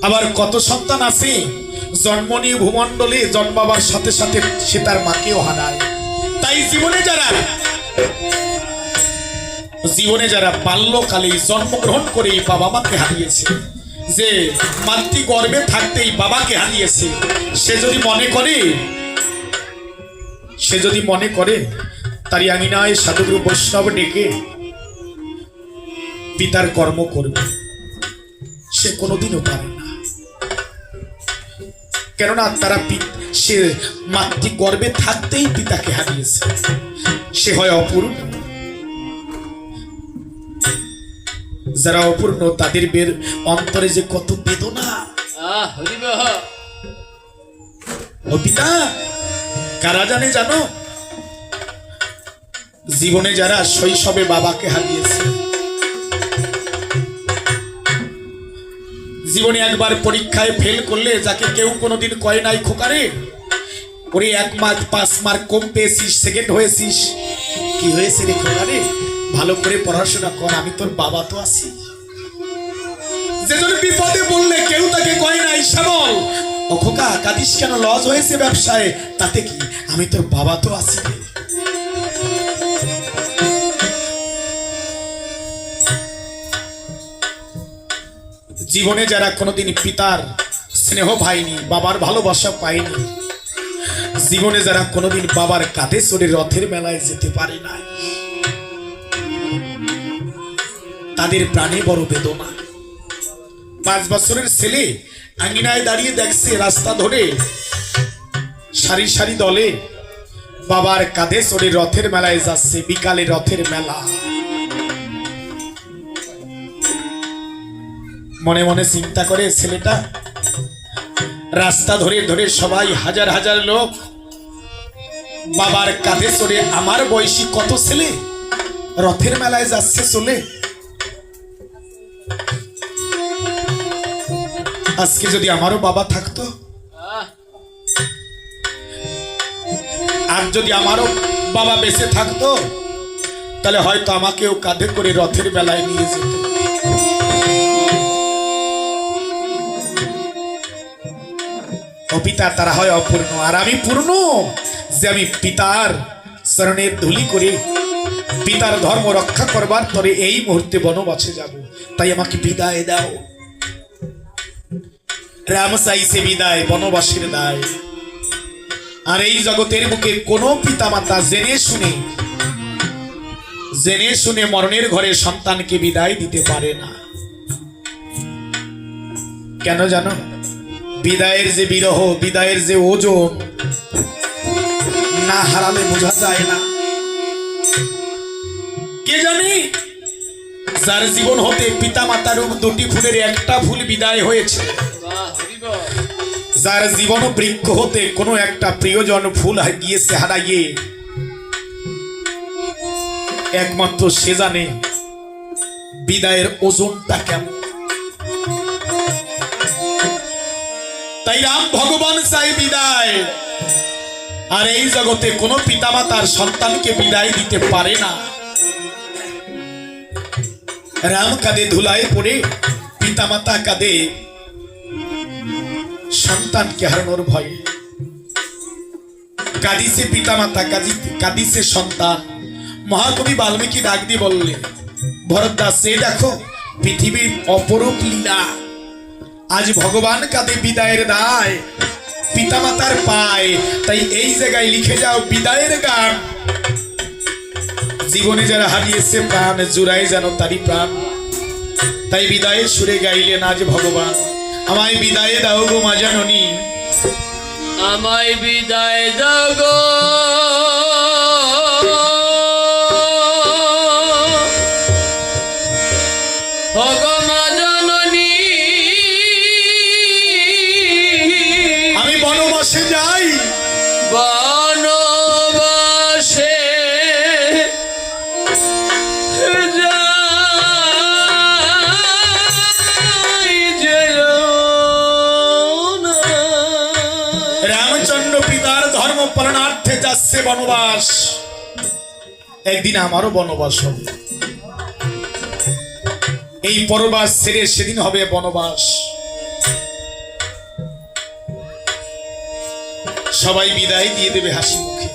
আবার কত সন্তান আছে জন্ম নিয়ে ভূমণ্ডলে জন্মাবার সাথে সাথে সে তার মাকেও হারায়। তাই জীবনে যারা বাল্যকালে জন্মগ্রহণ করে বাবা মাকে হারিয়েছে, যে মাতৃ গর্ভে থাকতেই বাবাকে হারিয়েছে, সে যদি মনে করে তারই আঙিনায় সাধুগুরু বৈষ্ণব ডেকে পিতার কর্ম করবে, সে কোনোদিনও পারে না। কেননা সে মাতৃ গর্ভে থাকতেই পিতাকে হারিয়েছে, সে হয় অপূর্ণ। যারা অপূর্ণ তাদের অন্তরে যে কত বেদনা। ও পিতা কারা জানে জানো? জীবনে যারা শৈশবে বাবাকে হারিয়েছে, জীবনে একবার পরীক্ষায় ফেল করলে যাকে কেউ কোনোদিন কয় নাই খোকারে ওরে 1 মার্ক 5 মার্ক কম পেয়েছিস, সেকেন্ড হয়েছিস, কি হয়েছে রে খোকারে, ভালো করে পড়াশোনা কর, আমি তোর বাবা তো আছি। যেজন বিপদে বললে কেউ তাকে কয় নাই শ্যামল ও খোকা কাঁদিস কেন, লস হয়েছে ব্যবসায়, তাতে কি, আমি তোর বাবা তো আছি। জীবনে যারা কোনোদিন পিতার স্নেহ পায়নি, বাবার ভালোবাসা পায়নি, জীবনে যারা কোনোদিন বাবার কাঁধে চড়ে রথের মেলায় যেতে পারে নাই, তাদের প্রাণে বড় বেদনা। 5 বছরের ছেলে আঙ্গিনায় দাঁড়িয়ে দেখছে রাস্তা ধরে সারি সারি দলে বাবার কাঁধে চড়ে রথের মেলায় যাচ্ছে, বিকালে রথের মেলা। মনে মনে চিন্তা করে ছেলেটা, রাস্তা ধরে ধরে সবাই হাজার হাজার লোক বাবার কাঁধে চড়ে, আমার বয়সী কত ছেলে রথের মেলায় যাচ্ছে চলে। আজকে যদি আমারও বাবা থাকতো, আর যদি আমারও বাবা বেঁচে থাকতো, তাহলে হয়তো আমাকেও কাঁধে করে রথের মেলায় নিয়ে যেত। পিতা তারা হয় অপূর্ণ, আর আমি পূর্ণ, যে আমি পিতার চরণের ধুলি করে পিতার ধর্ম রক্ষা করবার তরে এই মুহূর্তে বনবাসে যাব। তাই আমাকে বিদায় দাও। রাম চাইছে বিদায়, বনবাসের দায়। আর এই জগতের বুকে কোনো পিতা মাতা জেনে শুনে মরণের ঘরে সন্তানকে বিদায় দিতে পারে না। কেন জানো? বিদায়ের যে বিরহ, বিদায়ের যে ওজন না হারালে বোঝা যায় না। কে জানি যার জীবন হতে পিতা মাতার 2টি ফুলের একটা ফুল বিদায় হয়েছে, যার জীবন বৃক্ষ হতে কোনো একটা প্রিয়জন ফুল গিয়েছে হারাইয়ে, একমাত্র সে জানে বিদায়ের ওজনটা কেমন। তাই রাম ভগবান চাই বিদায়, আর এই জগতে কোনো পিতামাতার সন্তানকে বিদায় দিতে পারে না। রাম কাঁধে ধুলায় পড়ে, পিতামাতা কাঁধে সন্তানকে হারানোর ভয়ে কাঁদিছে পিতামাতা, কাঁদিছে সন্তান। মহাকবি বাল্মীকি ডাক দিয়ে বললে, ভরতদাস সে দেখো পৃথিবীর অপরূপ লীলা। আজ ভগবান কাঁধে বিদায়ের দায়, পিতামাতার পায়। তাই এই জায়গায় লিখে যাও বিদায়ের গান। জীবনে যারা হারিয়েছে প্রাণ, জুড়াই যেন তারই প্রাণ। তাই বিদায়ের সুরে গাইলেন আজ ভগবান, আমায় বিদায় দাও গো মা জাননী, আমায় বিদায় দাও গো মা জাননী। আমি বনবাসে যাই, বনবাসে রামচন্দ্র পিতার ধর্ম পালনার্থে যাচ্ছে বনবাস। একদিন আমারও বনবাস হবে, এই পরবাস ছেড়ে সেদিন হবে বনবাস। সবাই বিদায় দিয়ে দেবে হাসি মুখে।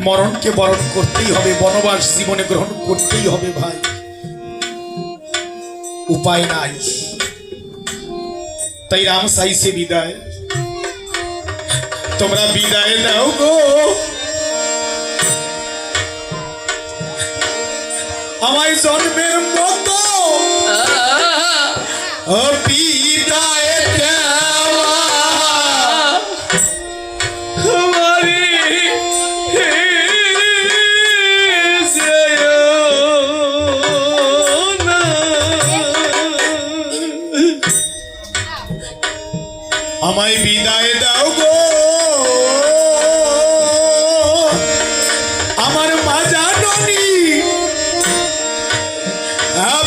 মরণকে বরণ করতেই হবে, বনবাস জীবনে গ্রহণ করতেই হবে ভাই, উপায় নাই। তাই রাম চাইছে বিদায়, তোমরা বিদায় দাও গো আমায় জন্মের মতো বিদায় দেওয়া। আমায় বিদায় দাও গো আমার মা জাননী,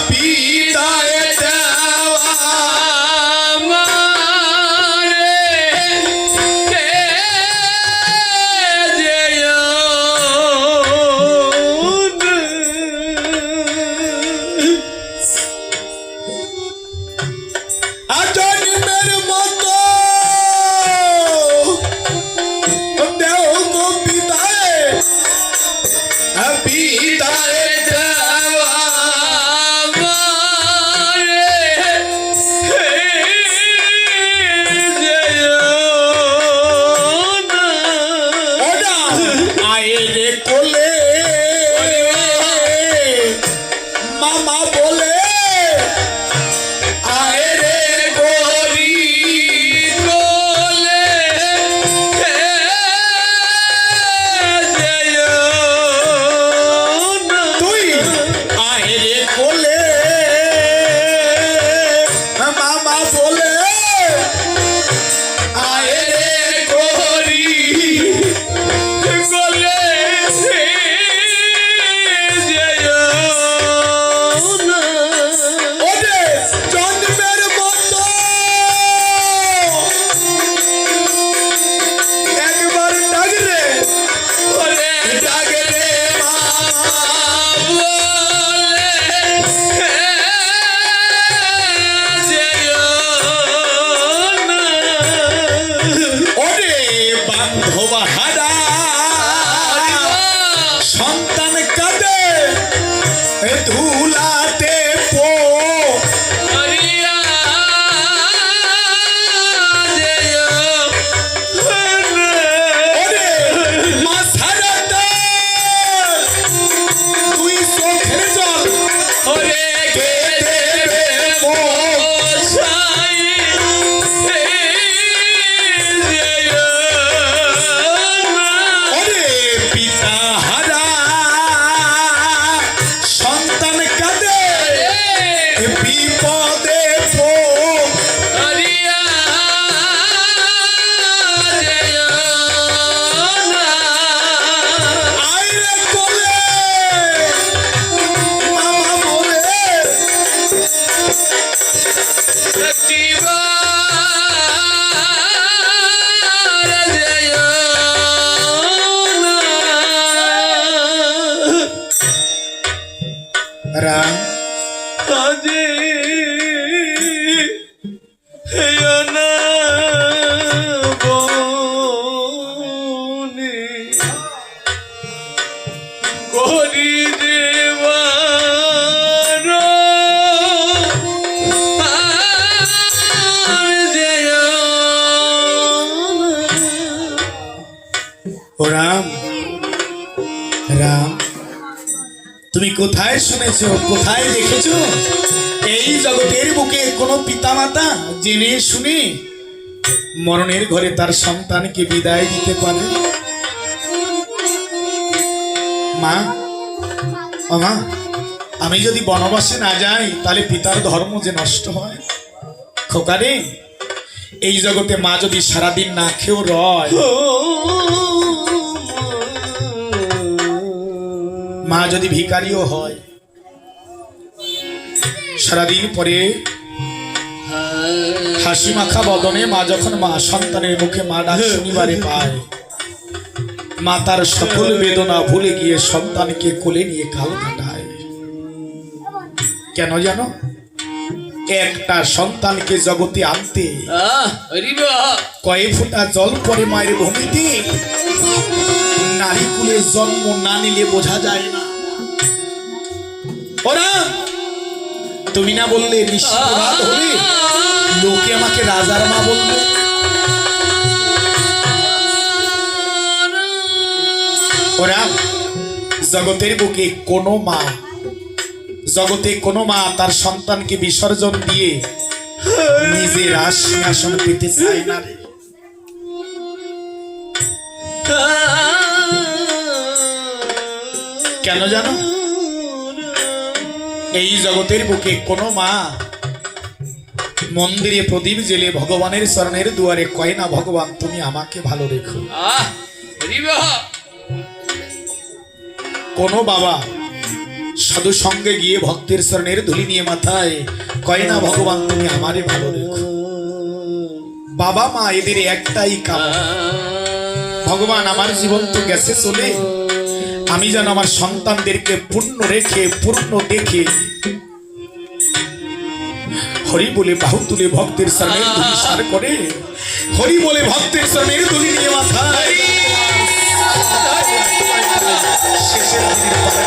বিদায় দেওয়া। জন্মের মতো দেও গো বিদায়, বিদায় দেওয়া। আয়েরে কোলে মামা বলে, আয়েরে গরি কোলে তুই, আয়েরে কোলে মামা বলে, আয়েরে গরি ওরে জন্মের মতো একবার ডাকরে, ওরে ডাকরে ওরে বান্ধব হারা সন্তান কাঁদে ধুলাতে পো। ওরে মা ছাড়াতে তুই চোখের জল ওরে কে দেবে মোছাই। ওরে পিতা হারা সন্তান কাঁদে বিপদে পো। আইরে কোলে মামা বলে, রাম ও রাম, রাম তুমি কোথায় শুনেছো, কোথায় দেখেছো এই জগতের বুকে কোনো পিতামাতা জেনে শুনে মরণের ঘরে তার সন্তানকে বিদায় দিতে পারে? মা, ও মা, আমি যদি বনবাসে না যাই তাহলে পিতার ধর্ম যে নষ্ট হয়। খোকারে, এই জগতে মা যদি সারাদিন না খেয়েও রয়, মা যদি ভিখারিও হয়, সারাদিন পরে হাসি মাখা বদনে মা যখন মা সন্তানের মুখে মা ডাক শুনিবারে পায়, মা তার সকল বেদনা ভুলে গিয়ে সন্তানকে কোলে নিয়ে কাল কাটায়। কেন জানো? একটা সন্তানকে জগতে আনতে হরি বাহ কয়েক ফোঁটা জল পরে মায়ের ভূমিতে নারী কুলে জন্ম না নিলে বোঝা যায় না। ওরা তুমি না বললে নিশ্চিত রাত হবে, লোকে আমাকে রাজার মা বলবে। ওরা জগতের বুকে কোনো মা, জগতে কোনো মা তার সন্তানকে বিসর্জন দিয়ে নিজের সিংহাসন পেতে চায় না রে। কেন জানো? এই জগতের বুকে কোনো মা মন্দিরে প্রদীপ জেলে ভগবানের চরণের দুয়ারে কয় না, ভগবান তুমি আমাকে ভালো রেখো। হরি বাহ কোনো বাবা সাধু সঙ্গে গিয়ে ভক্তের চরণের ধুলি নিয়ে মাথায় কয় না, ভগবান তুমি আমারে ভালো রেখো। বাবা মা এদের একটাই কাম, ভগবান আমার জীবন তো গেছে চলে, আমি যেন আমার সন্তানদেরকে পূর্ণ রেখে পূর্ণ দেখে হরি বলে বাহু তুলে ভক্তের চরণের ধুলি সার করে, হরি বলে ভক্তের চরণের ধুলি নিয়ে মাথায় শেষের দিনের পরে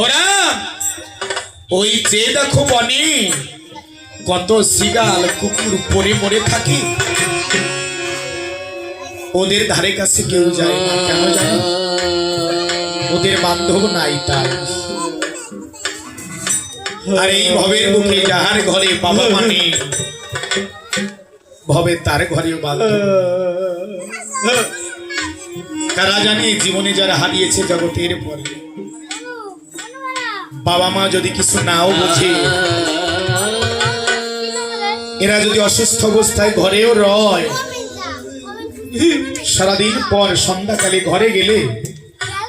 ওরা ওই যে দেখো বনে কত শিগাল কুকুর পরে মরে থাকে, ওদের ধারে কাছে কেউ যায় না। কেন জানো? ওদের বান্ধব নাই তাই। আর এই ভবের বুকে যাহার ঘরে বাবা মানে ভবে তার ঘরেও বান্ধব। কারা জানে জীবনে যারা হারিয়েছে জগতের পরে বাবা মা যদি কিছু নাও বোঝে, এরা যদি অসুস্থ অবস্থায় ঘরেও রয়, সারাদিন পর সন্ধ্যাকালে ঘরে গেলে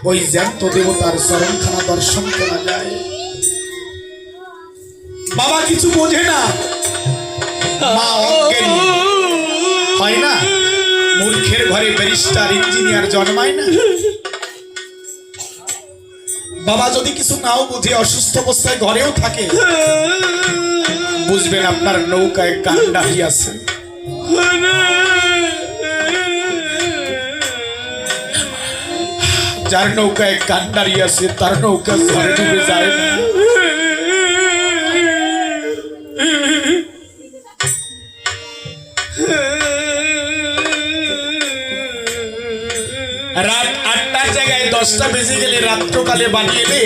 ওই জ্যান্ত দেবতার চরণখানা দর্শন করা যায়। বাবা কিছু বোঝে না, মা অজ্ঞানী হয় না, মূর্খের ঘরে ব্যারিস্টার ইঞ্জিনিয়ার জন্মায় না। বাবা যদি কিছু নাও বুঝে অসুস্থ অবস্থায় ঘরেও থাকে, বুঝবেন আপনার নৌকায় কান্ডারি আছে। যার নৌকায় কান্ডারি আছে তার নৌকা ঘরে ডুবে যায় না। রাত ৮টার জায়গায় 10টা বেজে গেলে রাত্রকালে বানিয়ে এলে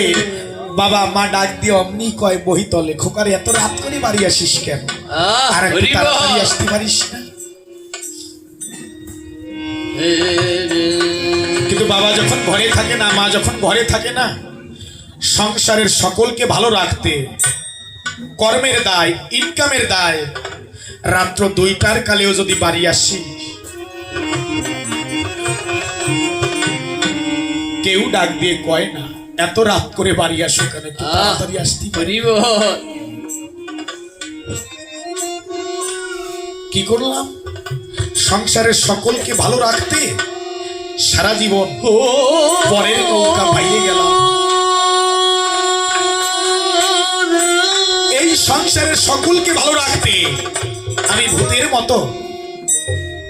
বাবা মা ডাক দিয়ে অমনি কয় বহিতলে, খোকারে এত রাত করে বাড়ি আসিস কেন? আর একটু তাড়াতাড়ি আসতে পারিস না? কিন্তু বাবা যখন ঘরে থাকে না, মা যখন ঘরে থাকে না, সংসারের সকলকে ভালো রাখতে কর্মের দায়, ইনকামের দায়, রাত্র 2টার কালেও যদি বাড়ি আসি, কেউ ডাক দিয়ে কয় না এত রাত করে বাড়ি আসো কেন, তাড়াতাড়ি আসতে পারি। কি করলাম? সংসারের সকলকে ভালো রাখতে সারা জীবন পরের নৌকা ভাইয়ে গেলাম। এই সংসারের সকলকে ভালো রাখতে আমি ভূতের মতো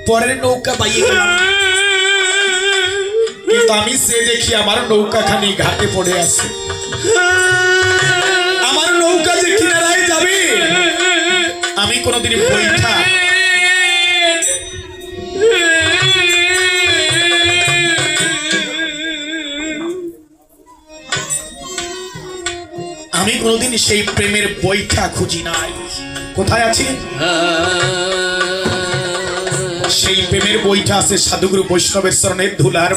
পরের নৌকা বাইয়ে গেলাম, কিন্তু আমি সে দেখি আমার নৌকা খানি ঘাটে পড়ে আছে। আমার নৌকা যে কিনারায় যাবে আমি কোনোদিন বৈঠা আমি কোনোদিন সেই প্রেমের বৈঠা খুঁজি নাই। কোথায় আছে সেই প্রেমের বৈঠা? আছে সাধুগুরু বৈষ্ণবের চরণের ধুলার।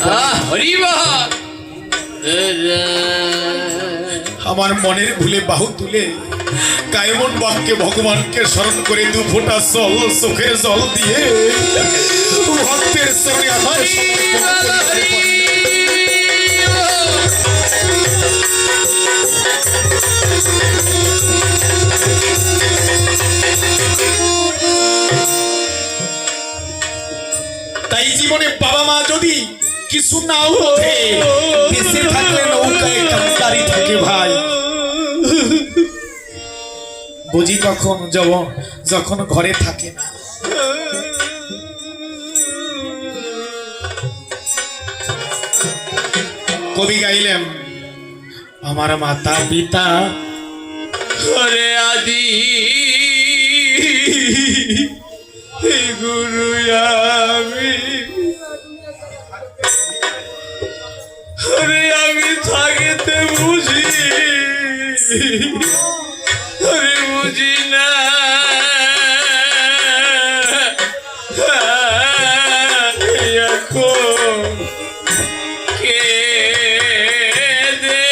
আমার মনের ভুলে বাহু তুলে কায়মন বাক্যে ভগবানকে স্মরণ করে 2 ফোঁটা জল চোখের জল দিয়ে ভক্তের চরণে আমার সমর্পণ করি। জীবনে বাবা মা যদি কিছু নাও বোঝে, বেঁচে থাকলে নৌকায় কান্তারি থাকে ভাই। বুঝি কখন যখন ঘরে থাকে না। কবি গাইলেন আমার মাতা পিতা হরে আদি গুরু আমি, হরে আমি থাকিতে বুঝি, হরে বুঝি না এখন কে দে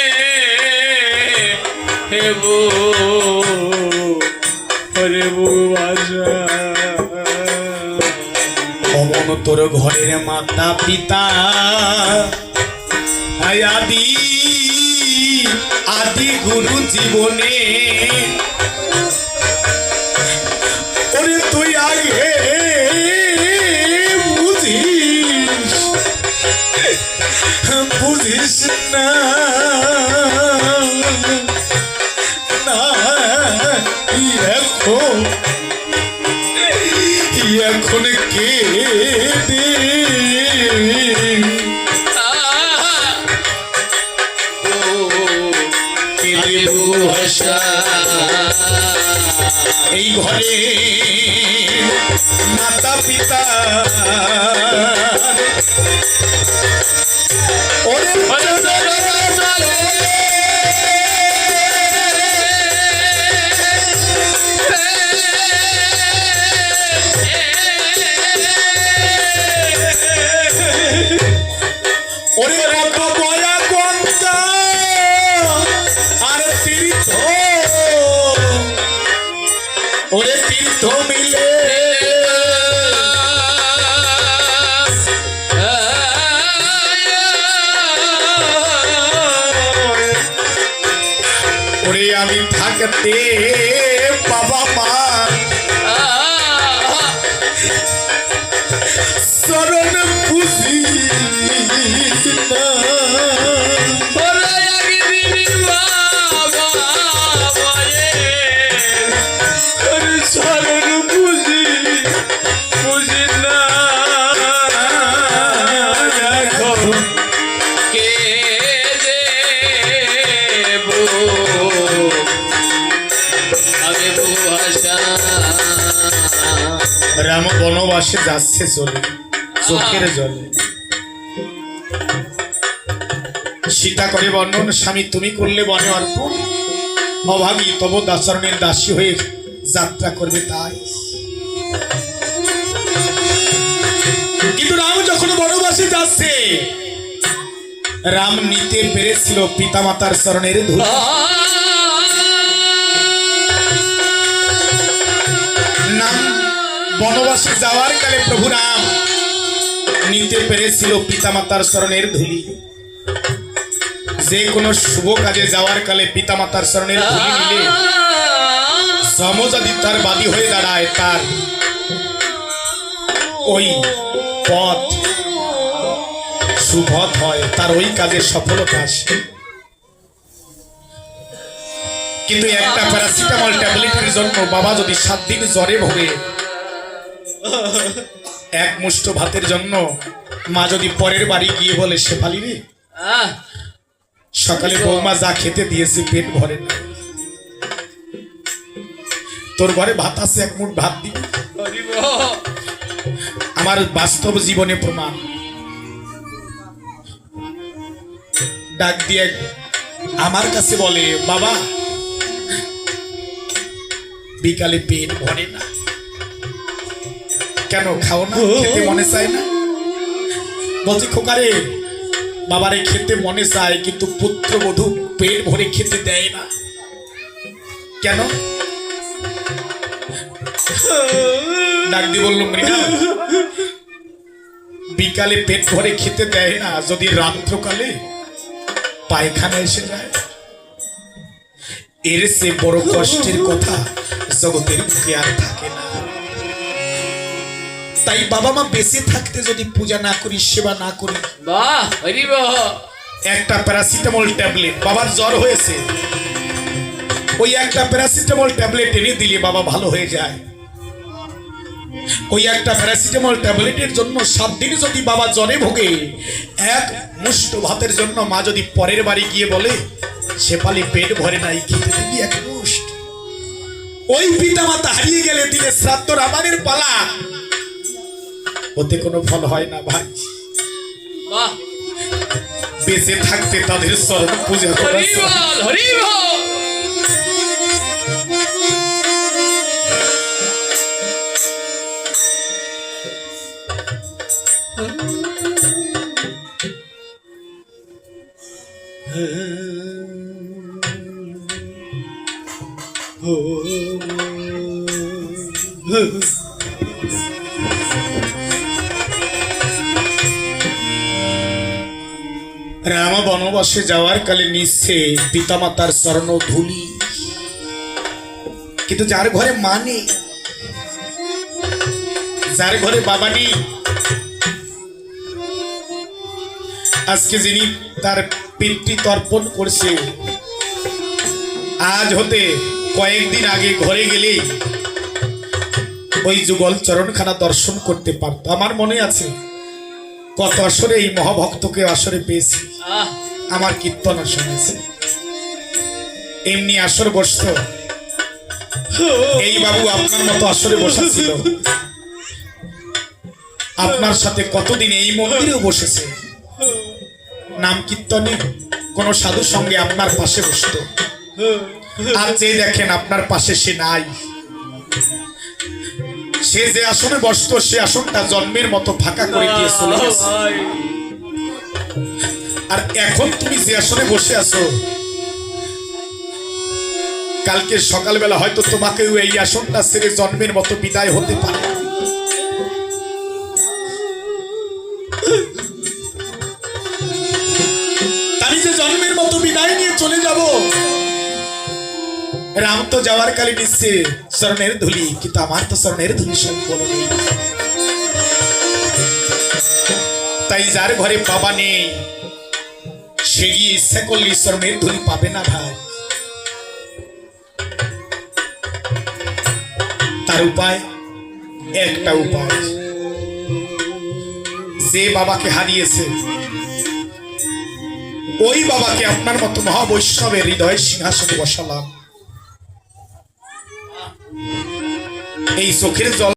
হেবো হরে বাজা অমন তোর ঘরের মাতা পিতা আদি আদি গুরু জীবনে ওরে তুই আগে বুঝিস না এখন কে দে এই ঘরে মাতা পিতা ওরে ওরে কত বয়া গঙ্গা আর তীর্থ, ওরে তীর্থ মিলে ওরে আমি থাকতে বাবা মা শরণ খুশি না শরণ বুঝি বুঝি না কে দেব আমি ভাষা। রাম বনবাসে যাচ্ছে চলে চোখের জলে, সীতা করে বর্ণন স্বামী তুমি করলে বনে অর্পণ, অভাগী তব দাসরণের দাসী হয়ে যাত্রা করবে তাই। কিন্তু রাম যখন বনবাসে যাচ্ছে, রাম নিতে পেরেছিল পিতামাতার চরণের ধুলি। নাম বনবাসে যাওয়ার কালে প্রভু রাম নিতে পেরেছিল পিতামাতার চরণের ধুলি। যে কোনো শুভ কাজে যাওয়ার কালে পিতামাতার চরণের ধুলি নিলে যমজাদি তার বাদী হয়ে দাঁড়ায়, তার ওই পথ সুপথ হয়, তার ওই কাজে সফলতা আসে। কিন্তু একটা প্যারাসিটামল ট্যাবলেটের জন্য বাবা যদি 7 দিন জ্বরে ভোগে, এক মুষ্ঠ ভাতের জন্য মা যদি পরের বাড়ি গিয়ে বলে শেফালি রে সকালে বৌমা যা খেতে দিয়েছে পেট ভরে না, তোর ঘরে ভাত আছে, এক মুঠ ভাত দিবি। আমার বাস্তব জীবনে প্রমাণ। ডাক দিয়ে আমার কাছে বলে বাবা বিকালে পেট ভরে না কেন, খাও না, খেতে মনে চায় না? বলছি খোকারে বাবারে খেতে মনে চায় কিন্তু পুত্রবধূ পেট ভরে খেতে দেয় না কেন? ডাক দিয়ে বলল মৃণা বিকালে পেট ভরে খেতে দেয় না, যদি রাত্রকালে পায়খানা এসে যায়, এর সে বড় কষ্টের কথা জগতের বুকে আর থাকে না। তাই বাবা মা বেঁচে থাকতে যদি পূজা না করি, সেবা না করি, বাহ হরি বাহ একটা প্যারাসিটামল ট্যাবলেট, বাবার জ্বর হয়েছে, ওই একটা প্যারাসিটামল ট্যাবলেট এনে দিলে বাবা ভালো হয়ে যায়। ওই একটা প্যারাসিটামল ট্যাবলেটের জন্য 7 দিন যদি বাবা জ্বরে ভোগে, এক মুষ্ট ভাতের জন্য মা যদি পরের বাড়ি গিয়ে বলে শেফালি পেট ভরে নাই, খেতে দিবি এক মুষ্ট। ওই পিতা মাতা হারিয়ে গেলে দিনে শ্রাদ্ধ রামানের পালা, ওতে কোনো ফল হয় না ভাই। বাহ বেঁচে থাকতে তাদের চরণ পূজা করা হরি বল হরি বল রাম বনবাসে যাওয়ার কালে নিচ্ছে পিতামাতার চরণ ধুলি, কিন্তু যার ঘরে মা নেই, যার ঘরে বাবা নেই, আজকে যিনি তার পিতৃ তর্পণ করছে, আজ হতে কয়েকদিন আগে ঘরে গেলেই ওই যুগল চরণখানা দর্শন করতে পারত। আমার মনে আছে কত আসরে এই মহাভক্তকে আসরে পেয়েছি, আহ আমার কীর্তন শুনেছে, এমনি আসর বসত, এই বাবু আপনার মতো আসরে বসেছিল, আপনার সাথে কতদিন এই মন্দিরেও বসেছে, নাম কীর্তনে কোন সাধুর সঙ্গে আপনার পাশে বসত, আর যে দেখেন আপনার পাশে সে নাই। সে যে আসনে বসতো সে আসনটা জন্মের মতো ফাঁকা করে দিয়ে চলে গেছে। ভাই আর এখন তুমি যে আসনে বসে আছো, কালকে সকালবেলা হয়তো তোমাকেও এই আসনটা ছেড়ে জন্মের মতো বিদায় হতে পারে। আমি যে জন্মের মতো বিদায় নিয়ে চলে যাব, রাম তো যাওয়ার কালে নিচ্ছে চরণের ধুলি, কিন্তু আমার তো চরণের ধুলি সম্পন্ন নেই। তাই যার ঘরে বাবা নেই, সে গিয়ে ইচ্ছা করলে চরণের ধুলি পাবে না ভাই। তার উপায় একটা উপায়, যে বাবাকে হারিয়েছে ওই বাবাকে আপনার মতো মহাবৈষ্ণবের হৃদয় সিংহাসনে বসালাম। এই চোখের জল